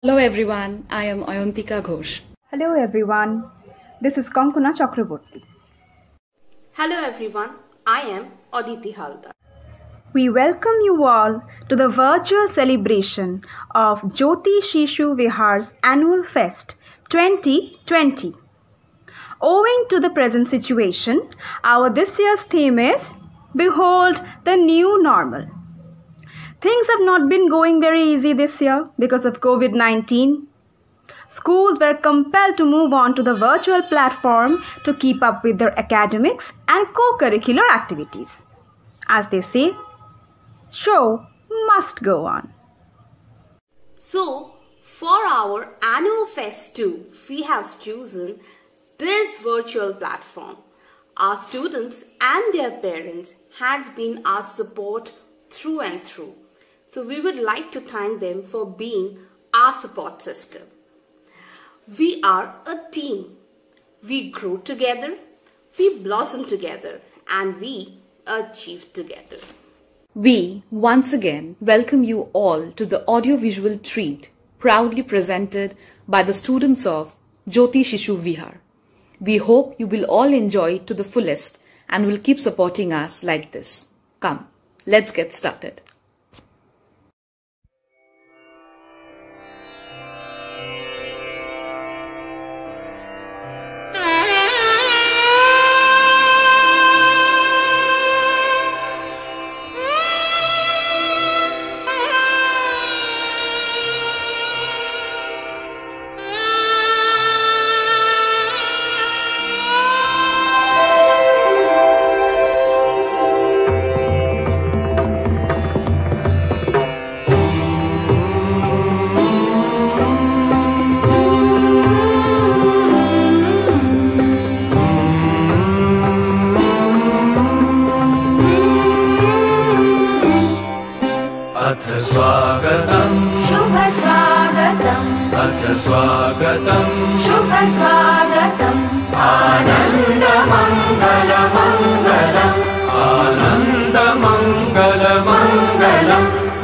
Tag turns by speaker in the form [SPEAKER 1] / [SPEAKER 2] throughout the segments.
[SPEAKER 1] Hello everyone, I am Ayantika Ghosh.
[SPEAKER 2] Hello everyone, this is Kankana Chakraborty.
[SPEAKER 3] Hello everyone, I am Aditi Haldar.
[SPEAKER 2] We welcome you all to the virtual celebration of Jyoti Shishu Vihar's Annual Fest 2020. Owing to the present situation, our this year's theme is Behold the New Normal. Things have not been going very easy this year because of COVID-19. Schools were compelled to move on to the virtual platform to keep up with their academics and co-curricular activities. As they say, show must go on.
[SPEAKER 3] So, for our annual Fest 2, we have chosen this virtual platform. Our students and their parents has been our support through and through. So we would like to thank them for being our support system. We are a team. We grow together, we blossom together, and we achieve together.
[SPEAKER 1] We once again welcome you all to the audiovisual treat proudly presented by the students of Jyoti Shishu Vihar. We hope you will all enjoy it to the fullest and will keep supporting us like this. Come, let's get started.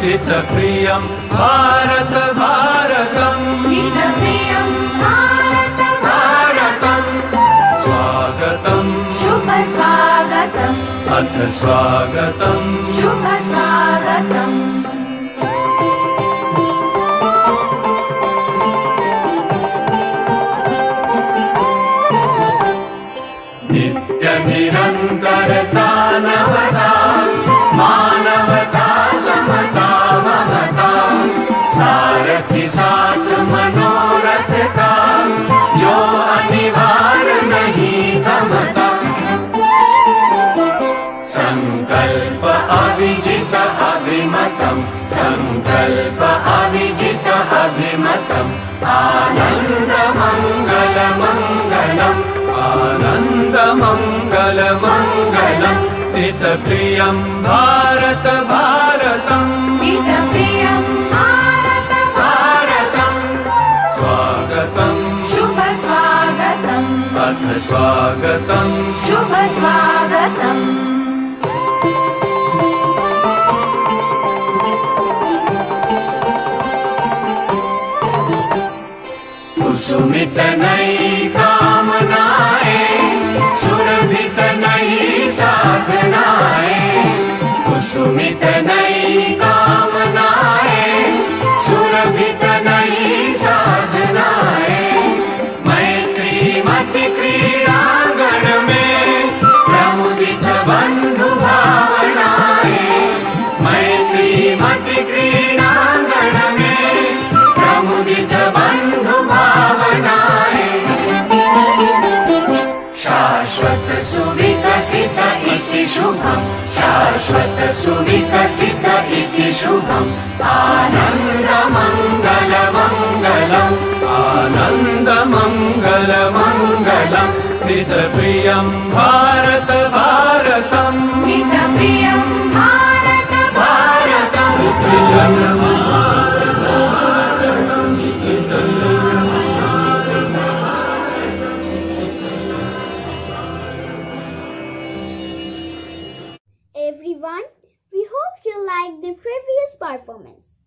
[SPEAKER 4] हितप्रियं Bharat भारतम्
[SPEAKER 5] हितप्रियं भारत
[SPEAKER 4] भारतम् स्वागतम्
[SPEAKER 5] शुभ स्वागतम्
[SPEAKER 4] अथ स्वागतम्
[SPEAKER 5] शुभ स्वागतम्
[SPEAKER 4] नित्यनिरन्तरता नवता मानवता समता ममता सारथि साथ मनोरथ का जो अनिवार्य नहीं थमता संकल्प अविजित अभिमतम् संकल्प अविजित अभिमतम् आनंद मंगल मंगलम् आनंद मंगल मंगलम् हितप्रियं भारत भारतम्
[SPEAKER 5] हितप्रियं भारत
[SPEAKER 4] भारतम् स्वागतम्
[SPEAKER 5] शुभ स्वागतम्
[SPEAKER 4] अथ स्वागतम्
[SPEAKER 5] शुभ स्वागतम्
[SPEAKER 4] कुसुमित नई कामनाएं सुरभित नई साधनाएं कुसुमित नई कामनाएं सुरभित नई साधनाएं मैत्री मति क्रीड़ांगण में प्रमुदित बंधु भावनाएं मैत्री मति क्रीड़ांगण में प्रमुदित बंधु भावनाएं शाश्वत सुविकसित इति शुभम् शाश्वत सुविकसित इति शुभम् आनन्द मंगल मंगलम् आनन्द मंगल मंगलम् हितप्रियं भारत भारतम्
[SPEAKER 5] हितप्रियं भारत
[SPEAKER 4] भारतम्
[SPEAKER 6] Everyone, we hope you liked the previous performance.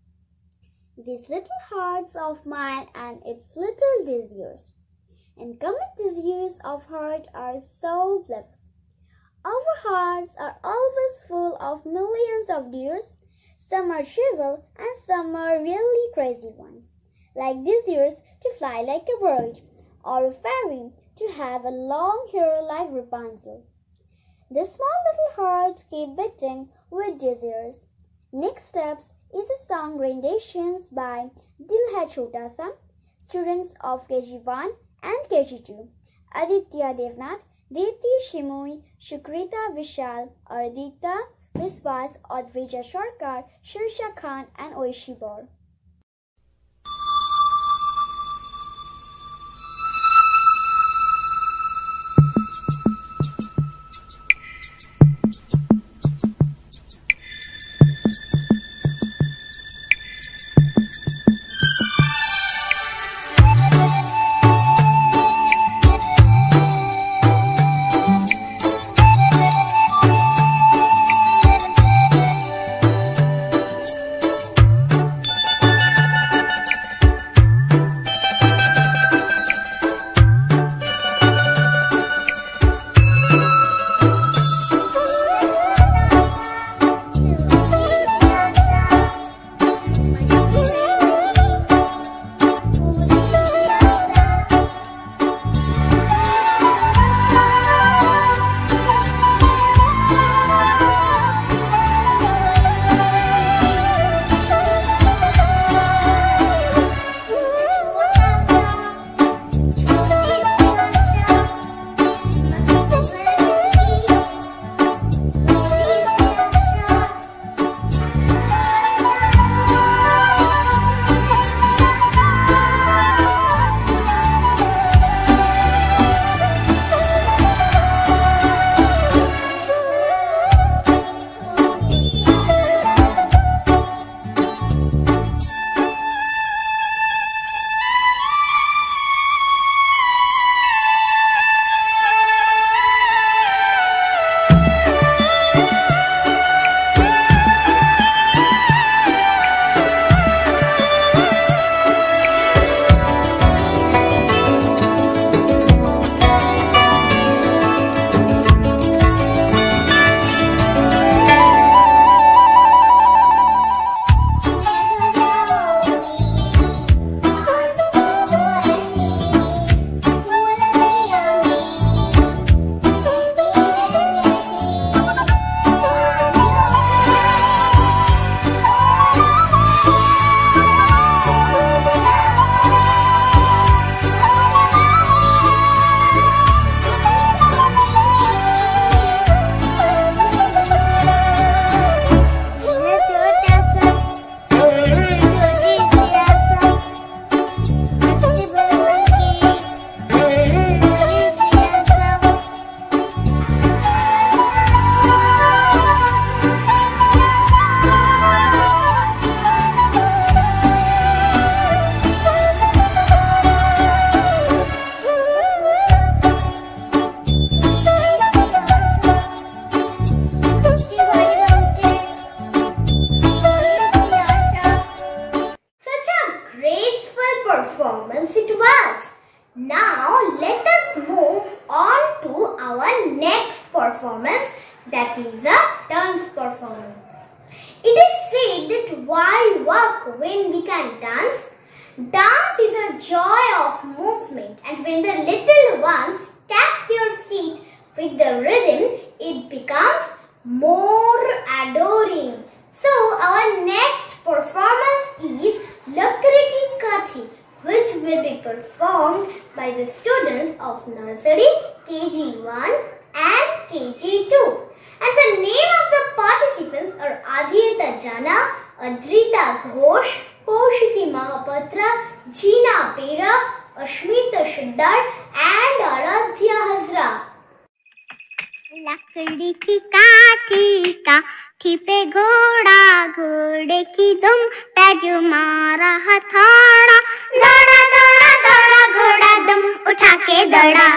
[SPEAKER 6] these little hearts of mine and its little desires. And common desires of heart are so bliss. Our hearts are always full of millions of dears. Some are trivial and some are really crazy ones, like desires to fly like a bird, or a fairy to have a long hair like Rapunzel. The small little hearts keep beating with desires. Next steps is a song renditions by Dil Hai Chhota Sa, students of KG1 and KG2, Aditya Devnath, Diti Shimui, Shukrita Vishal, Ardita Viswas, Advija Sarkar, Shirsha Khan and Oishi Bor.
[SPEAKER 7] performance, that is a dance performance. It is said that why work when we can dance? Dance is a joy of movement, and when the little ones tap their feet with the rhythm, it becomes more adoring. So our next performance is Lakriti Kathi, which will be performed by the students of nursery, KG1 and KG2. And the name of the participants are Adhyata Jana, Adrita Ghosh, Kaushiki Mahapatra, Jeena Pera, Ashmita Shiddar and Aradhya Hazra.
[SPEAKER 8] लकड़ी की काठी काठी पे घोड़ा, घोड़े की दुम पे जो मारा हथौड़ा, दौड़ा दौड़ा दौड़ा घोड़ा दुम उठा के दौड़ा।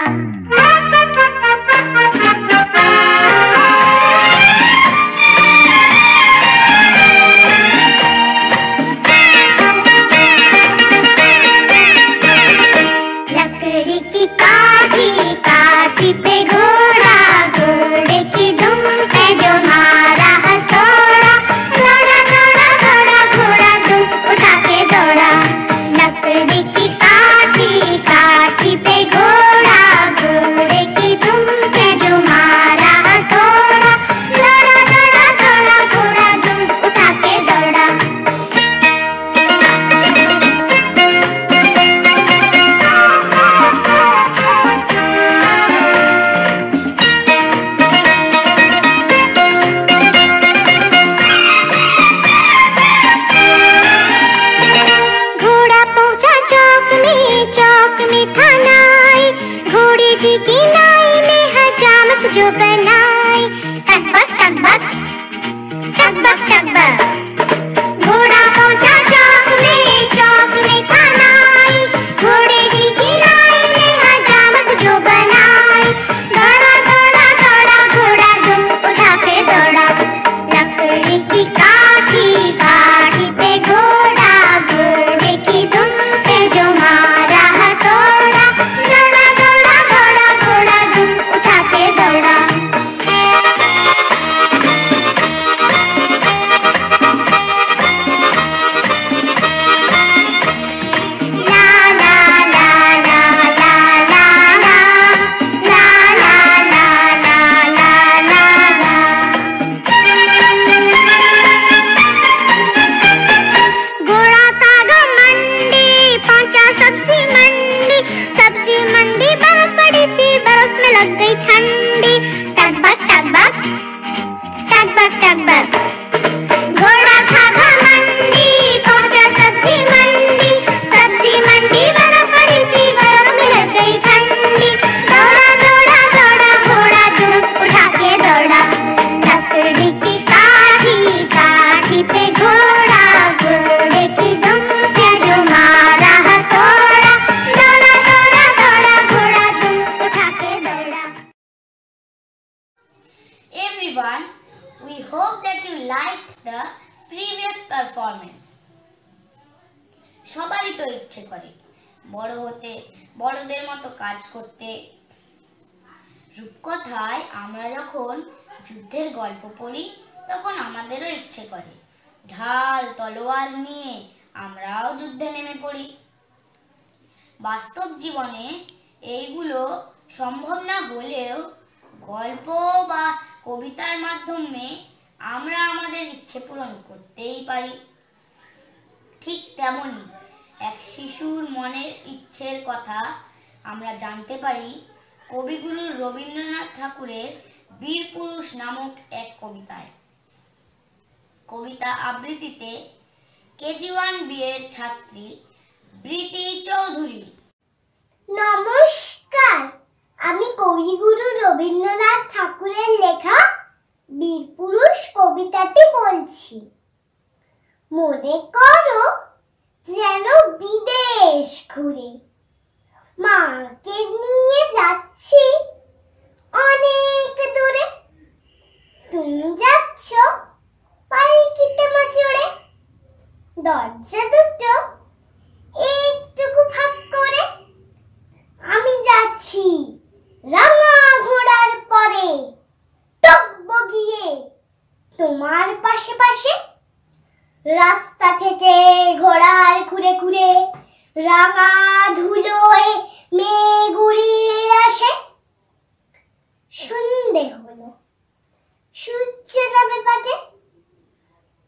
[SPEAKER 9] liked the previous performance. সবারই তো ইচ্ছে করে বড় হতে, বড়দের মতো কাজ করতে। রূপকথায় আমরা যখন যুদ্ধের গল্প পড়ি তখন আমাদেরও ইচ্ছে করে ঢাল তলোয়ার নিয়ে আমরাও যুদ্ধে নেমে পড়ি। বাস্তব জীবনে এইগুলো সম্ভব না হলেও গল্প বা কবিতার মাধ্যমে আমরা আমাদের ইচ্ছে পূরণ করতেই পারি। ঠিক তেমনি এক শিশুর মনের ইচ্ছের কথা আমরা জানতে পারি কবিগুরু রবীন্দ্রনাথ ঠাকুরের বীরপুরুষ নামক এক কবিতায়। কবিতা আবৃত্তিতে KG1B এর ছাত্রী বৃতি চৌধুরী।
[SPEAKER 7] নমস্কার, আমি কবিগুরু রবীন্দ্রনাথ ঠাকুরের লেখা বীরপুরুষ কবিতাটি বলছি। মনে করো যেন বিদেশ ঘুরে মাকে নিয়ে যাচ্ছি অনেক দূরে। তুমি যাচ্ছ পালকিতে মা চড়ে, দরজা দুটো একটুকু ফাঁক করে। আমি যাচ্ছি রাঙা ঘোড়ার পরে, টকবগিয়ে তোমার পাশে পাশে। রাস্তা থেকে ঘোড়ার খুঁড়ে খুঁড়ে রাঙা ধুলোয় মেঘ উড়িয়ে আসে। সন্ধে হলো, সূর্য নামে পাটে,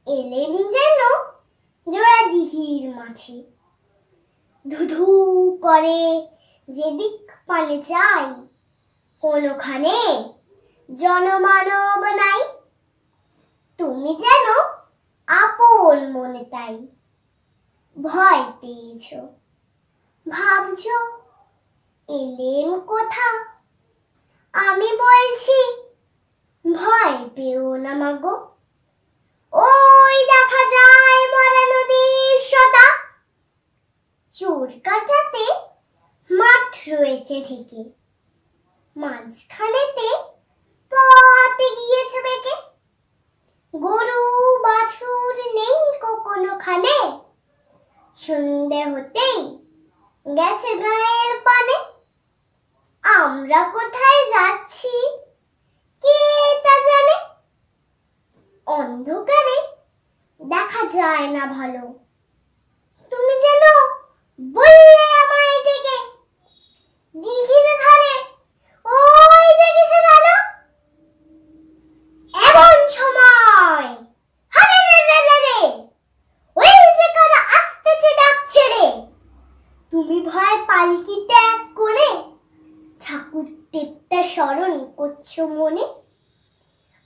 [SPEAKER 7] এলেন যেন জোড়া দিঘির মাঝে। ধুধু করে যেদিক পানে চাই, কোনোখানে জনমানব নাই। তুমি যেন আপন মনে তাই ভয় পেয়েছ, ভাবছ এলেম কোথা। আমি বলছি ভয় পেও না মাগো, ওই দেখা যায় মরা নদীর সদা। চোর কাটাতে মাঠ রয়েছে ঢেকে, মাঝখানেতে পথে গিয়েছে বেঁকে। গরু বাছুর নেই কোনোখানে, সন্ধে হতেই গেছে গায়ের পানে। আমরা কোথায় যাচ্ছি কে তা জানে, অন্ধকারে দেখা যায় না ভালো। তুমি যেন বললে আমায় ডেকে, দিঘির ধারে ওই যে কিসের আলো। এমন সময় হারে রে রে রে রে, ওই যে কারা আসতেছে ডাক ছেড়ে। তুমি ভয় পালকিতে এক কোণে, ঠাকুর দেবতা স্মরণ করছো মনে।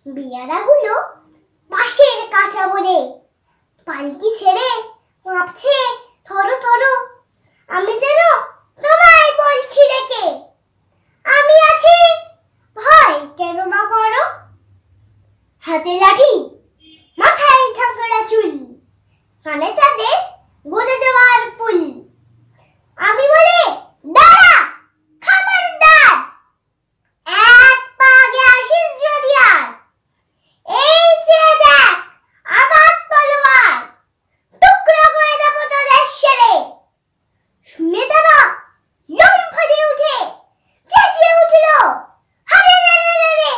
[SPEAKER 7] বিয়ারাগুলো পাশের কাঁচা বলে পালকি ছেড়ে কাঁপছে থরো থরো। আমি যেন তোমায় বলছি ডেকে, আমি আছি ভয় কেন মা করো। হাতে লাঠি, মাথায় ঝাঁকড়া চুল, কানে তাদের গজে যাওয়ার ফুল। আমি বলে দাঁড়া খবরদার, এক পা আগে আসিস যদি আর। এই যে দেখ আমার তলোয়ার, টুকরো করে দেবো তোদের সেরে। শুনে তারা লোম ফাঁদে উঠে চেঁচিয়ে উঠল, হারে রে রে রে রে।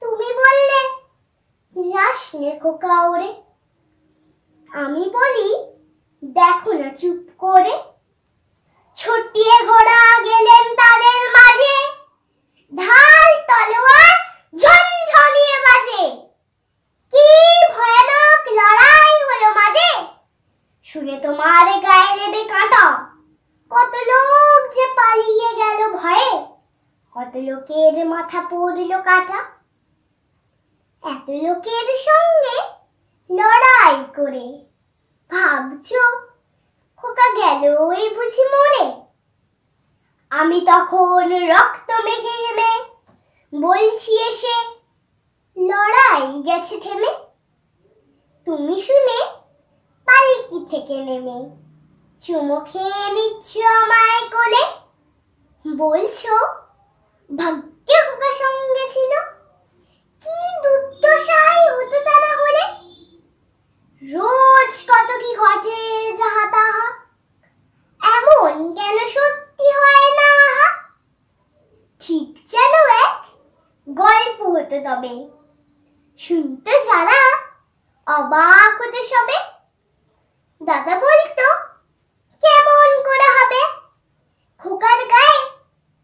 [SPEAKER 7] তুমি বললে যাস নে খোকা ওরে। আমি বলি দেখো না চুপ করে। ছুটিয়ে ঘোড়া গেলেন তাদের মাঝে, ঢাল তলোয়ার ঝনঝনিয়ে বাজে। কি ভয়ানক লড়াই হলো মাঝে, শুনে তোমার গায়ে দেবে কাঁটা। কত লোক যে পালিয়ে গেল ভয়ে, কত লোকের মাথা পড়ল কাটা। এত লোকের সঙ্গে লড়াই করে ভাবছো খোকা গেল এই বুঝি মরে। আমি তখন রক্ত মেখে গেমে বলছি এসে, লড়াই গেছে থেমে। তুমি শুনে পালকি থেকে নেমে চুমো খেয়ে নিচ্ছ আমায় কোলে। বলছো ভাগ্যে খোকা সঙ্গে ছিল, কি দুর্দশাই হতো তা না হলে, রোজ কত কি ঘটে যাহা তাহা, এমন কেন সত্যি হয় না? ঠিক যেন এক গল্প হতো তবে, শুনতে যারা অবাক হতে সবে। দাদা বলতো কেমন করে হবে, খোকার গায়ে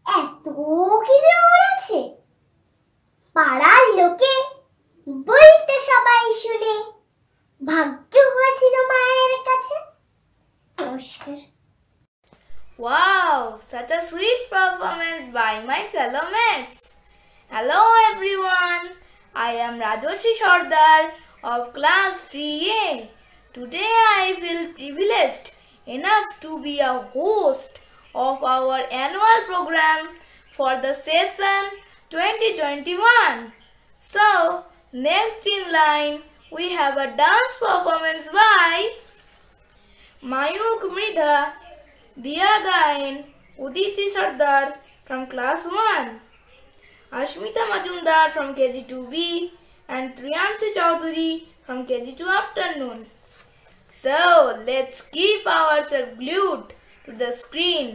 [SPEAKER 7] এত কি জোর আছে, পাড়ার লোকে বলতে সবাই শুনে, ভাগ্য হয়েছিল মায়ের কাছে। নমস্কার।
[SPEAKER 10] Wow, such a sweet performance by my fellow mates. Hello everyone, I am Rajoshi Sardar of class 3A. Today I feel privileged enough to be a host of our annual program for the session 2021. So, next in line we have a dance performance by Mayuk Mridha, Diya Gain, Uditi Sardar from class 1, Ashmita Majumdar from KG2B and Triyanshu Chaudhary from KG2 afternoon. So let's keep ourselves glued to the screen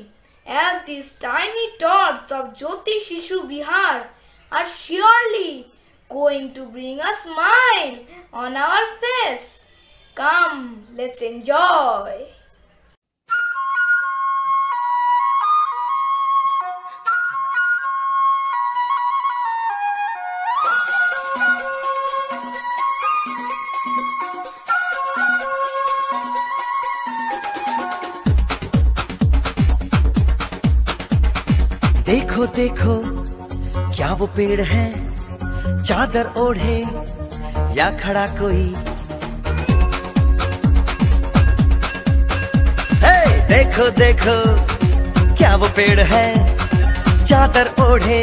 [SPEAKER 10] as these tiny tots of Jyoti Shishu Vihar are surely going to bring a smile on our face. Come, let's enjoy.
[SPEAKER 11] देखो देखो क्या वो पेड़ है, चादर ओढ़े या खड़ा कोई। हे देखो देखो क्या वो पेड़ है, चादर ओढ़े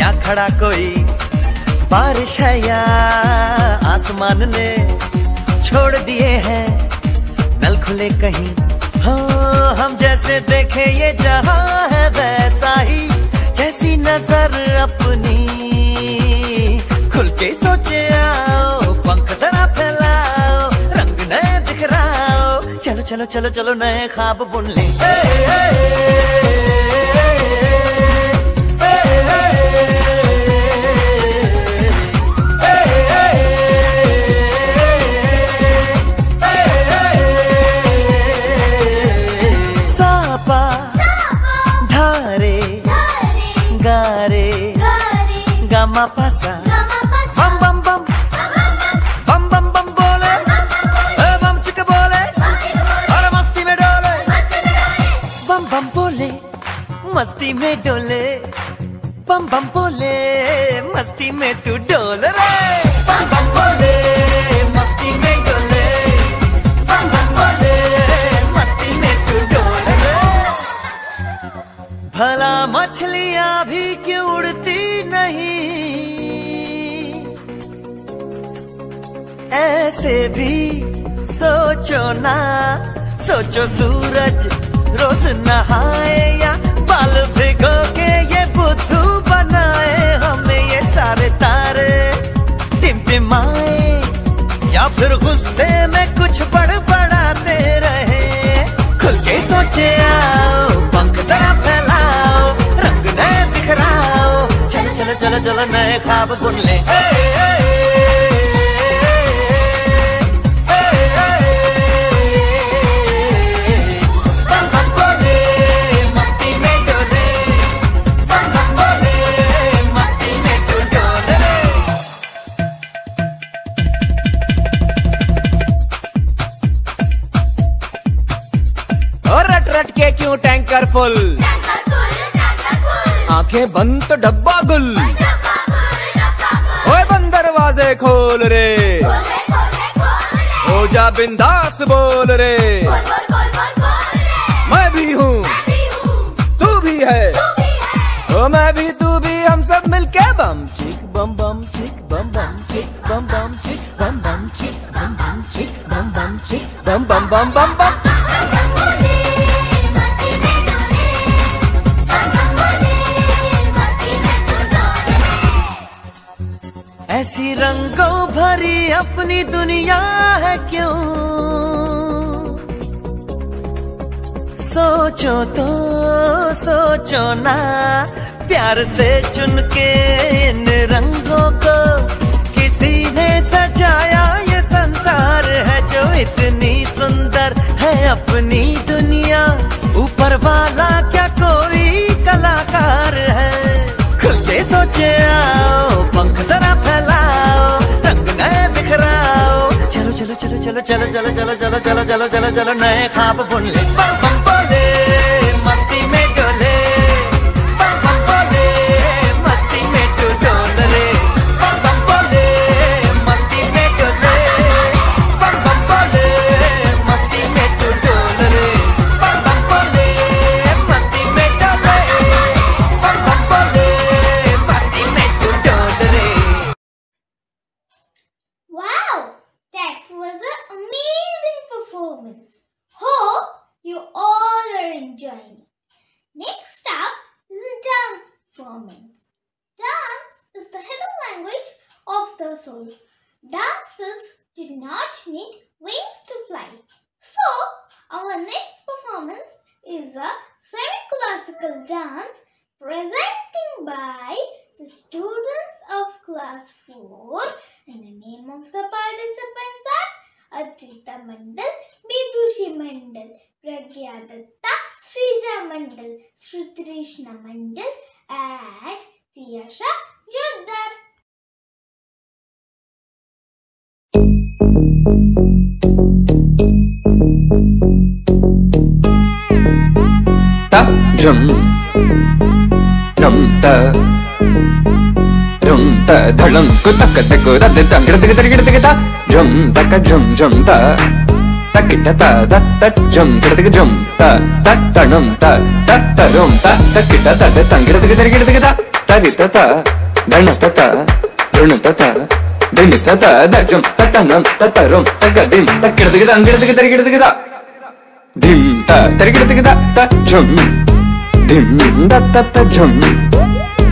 [SPEAKER 11] या खड़ा कोई। बारिश है या आसमान ने छोड़ दिए हैं नल खुले कहीं। हाँ हम जैसे देखे ये जहां है वैसा ही, जैसी नजर अपनी खुल के सोचे आओ, पंख जरा फैलाओ, रंग नए दिखराओ। चलो चलो चलो चलो नए ख्वाब बुन ले। Gama pasa, bam bam bam, bam bam bam बोले, बम चिक बोले, और मस्ती में डोले, बम बम बोले, मस्ती में डोले, बम बम बोले, मस्ती में तू डोल रे। बम बम बोले, मस्ती में डोले, बम बम बोले, मस्ती में तू डोल रे। भला मछलियां भी क्यों उड़ती नहीं, ऐसे भी सोचो ना। सोचो सूरज रोज नहाए या बाल भिगो के ये बुद्धू बनाए। हमें ये सारे तारे टिमटिमाए या फिर गुस्से में कुछ बड़बड़ाते रहे। खुल के सोचे आओ, पंख जरा फैलाओ, रंग नए बिखराओ। चलो चलो चलो चलो नए ख्वाब बुन ले। रट के क्यों टैंकर फुल, आंखें बंद तो डब्बा गुल। ओए बंद दरवाजे खोल रे, हो जा बिंदास बोल रे। मैं भी हूँ तू भी है, ओ मैं भी तू भी, हम सब मिलके बम चिक बम बम चिक बम बम चिक बम बम चिक बम बम चिक बम बम चिक बम बम चिक बम बम बम बम बम। दुनिया है क्यों, सोचो तो सोचो ना, प्यार से चुन के इन रंगों को किसी ने सजाया। ये संसार है जो इतनी सुंदर है अपनी दुनिया, ऊपर वाला क्या कोई कलाकार है। खुल के सोचे आओ, पंख जरा फैलाओ, रंग नए बिखराओ। चलो चलो चलो चलो चलो चलो चलो चलो चलो चलो चलो चलो नए ख्वाब बुन ले। बम बम बोले मस्ती में डोले, बम बम बोले मस्ती में तू डोल रे। बम बम बोले मस्ती में डोले, बम बम बोले मस्ती में तू डोल रे। बम बम बोले मस्ती में डोले, बम बम बोले मस्ती में तू डोल रे।
[SPEAKER 7] Wow, that was an amazing performance. Hope you all are enjoying it. Next up is a dance performance. Dance is the hidden language of the soul. Dancers do not need wings to fly. So, our next performance is a semi-classical dance presenting by the students of class 4, and the name of the participants are Archita Mandal, Bidushi Mandal, Pragya Datta, Srija Mandal, Shrutrishna Mandal, and Tiyasha Joddar.
[SPEAKER 12] Ta jum nam ta rum ta dhalam ku tak tak ra de tang ra de ta jum tak jum ta takita ta da ta jum ga jum ta tanam ta rum ta takita ta de tang ra de ta tarita ta dana ta run ta dinita ta da jum tanam ta rum ta dim takita tang ra de ta dim ta tarigida ta jum dim da ta jum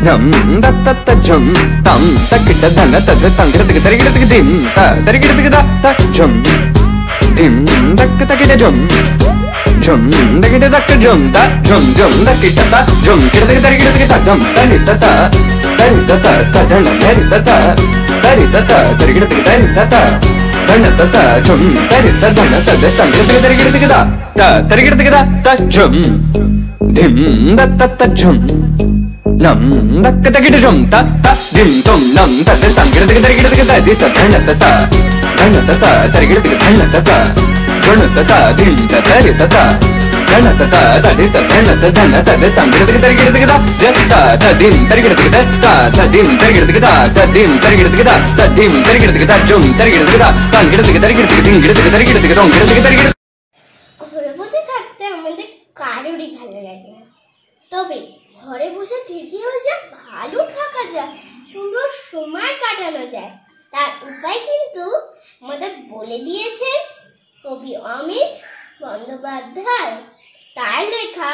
[SPEAKER 12] nam da ta jum tam takita dana ta tangira tarigida dim ta tarigida ta jum dim takita jum jum takita jum ta jum takita ta jum tarigida ta jum tarita ta dana tarita ta tarigida ta dana ta jum tarita dana ta tangira tarigida ta tarigida ta jum dim da ta jum nam da takita jum ta dim tum nam ta tangira tarigida di ta dana ta tarigida dana ta jun ta dim ta tarita ta dana ta di ta dana ta tangira tarigida ta dim tarigida ta dim tarigida ta dim tarigida ta dim tarigida ta jum tarigida tangira tarigida tarigida
[SPEAKER 7] ঘরে বসে থাকতে আমাদের কারোরই ভালো লাগে না, তবে ঘরে বসে থেকেও যে ভালো থাকা যায়, সুন্দর সময় কাটানো যায়, তার উপায় কিন্তু আমাদের বলে দিয়েছেন কবি অমিত বন্দ্যোপাধ্যায়। তার লেখা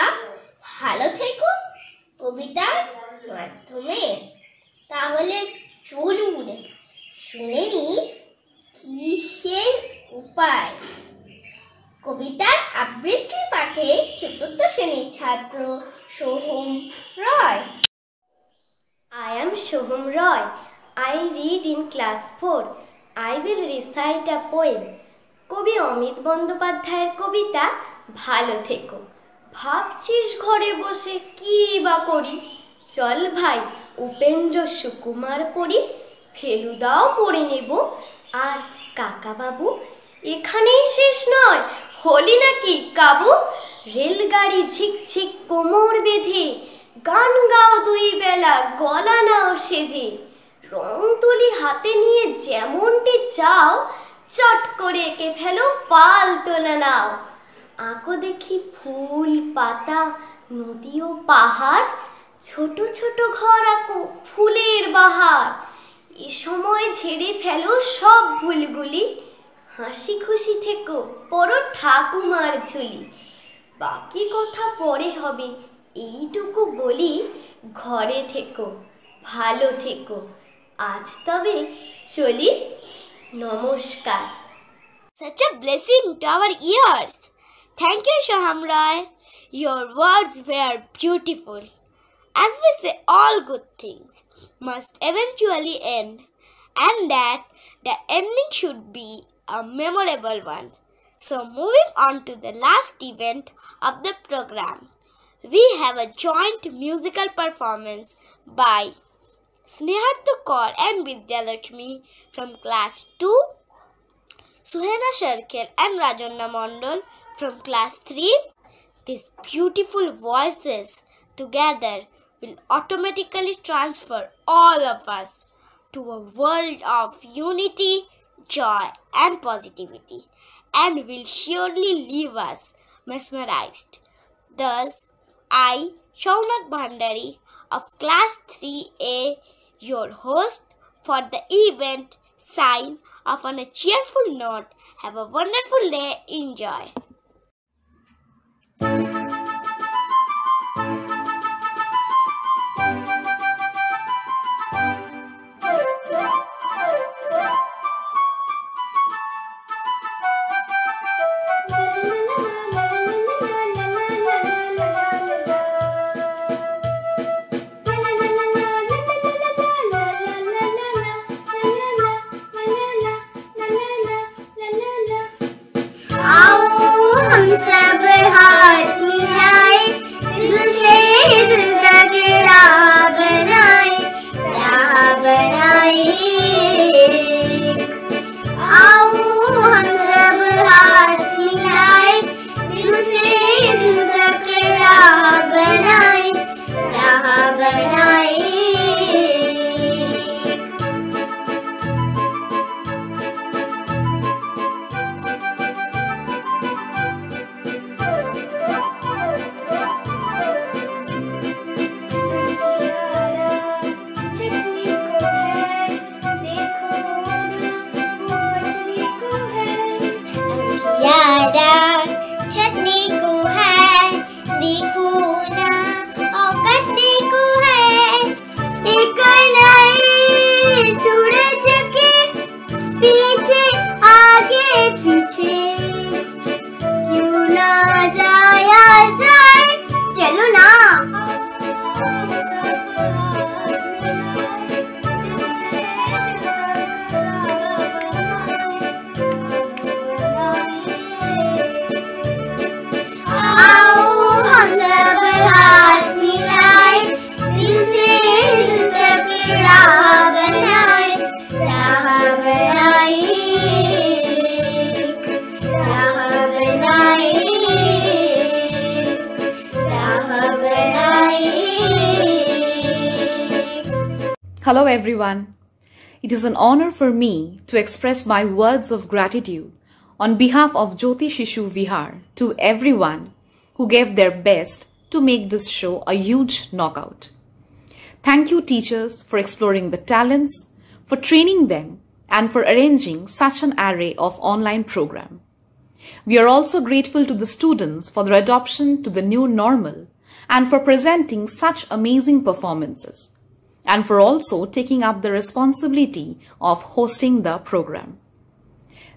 [SPEAKER 7] ভালো থেকো কবিতার মাধ্যমে। তাহলে চলুন শুনে নি কি সেই উপায়। কবিতার আবৃত্তি পাঠে চতুর্থ শ্রেণীর ছাত্র সোহম রয়।
[SPEAKER 13] I am Shoham Roy. I read in class 4. I will recite a poem. কবি অমিত বন্দ্যোপাধ্যায়ের কবিতা ভালো থেকো। ভাবছিস ঘরে বসে কি বা করি, চল ভাই উপেন্দ্র সুকুমার পড়ি, ফেলুদাও পড়ে নেব, আর কাকা বাবু এখানেই শেষ নয়, হলি নাকি কাবু। রেলগাড়ি ঝিকঝিক কোমর বেঁধে, গান গাও দুই বেলা গলা নাও সেধে, রং তুলি হাতে নিয়ে যেমনটি চাও, চট করে এঁকে ফেলো পাল তোলা নাও। আঁকো দেখি ফুল পাতা নদী ও পাহাড়, ছোট ছোট ঘর আঁকো ফুলের বাহার। এ সময় ঝেড়ে ফেলো সব ভুলগুলি, হাসি খুশি থেকো পড়ো ঠাকুমার ঝুলি। বাকি কথা পরে হবে, এইটুকু বলি, ঘরে থেকো ভালো থেকো। আজ তবে চলি, Namaskar.
[SPEAKER 9] Such a blessing to our ears. Thank you, Shoham Roy. Your words were beautiful. As we say, all good things must eventually end, and that the ending should be a memorable one. So moving on to the last event of the program, we have a joint musical performance by Sneharta Kaur and Vidya Lakshmi from class 2, Suhena Sharkel and Rajanna Mondal from class 3. These beautiful voices together will automatically transfer all of us to a world of unity, joy and positivity, and will surely leave us mesmerized. Thus, I, Shaunak Bhandari of class 3A, your host for the event, sign off on a cheerful note. Have a wonderful day. Enjoy.
[SPEAKER 8] चटनी को है देखो ना और कटने को है एक नई सूरज के पीछे आगे पीछे क्यों ना जाया जाए चलो ना
[SPEAKER 1] Hello everyone. It is an honor for me to express my words of gratitude on behalf of Jyoti Shishu Vihar to everyone who gave their best to make this show a huge knockout. Thank you teachers for exploring the talents, for training them and for arranging such an array of online program. We are also grateful to the students for their adoption to the new normal and for presenting such amazing performances, and for also taking up the responsibility of hosting the program.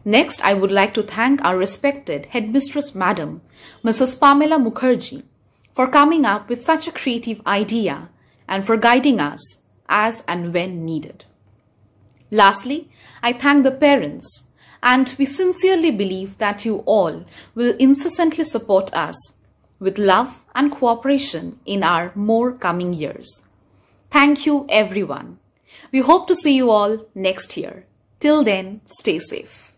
[SPEAKER 1] Next, I would like to thank our respected Headmistress Madam, Mrs. Pamela Mukherjee, for coming up with such a creative idea and for guiding us as and when needed. Lastly, I thank the parents, and we sincerely believe that you all will incessantly support us with love and cooperation in our more coming years. Thank you everyone. We hope to see you all next year. Till then, stay safe.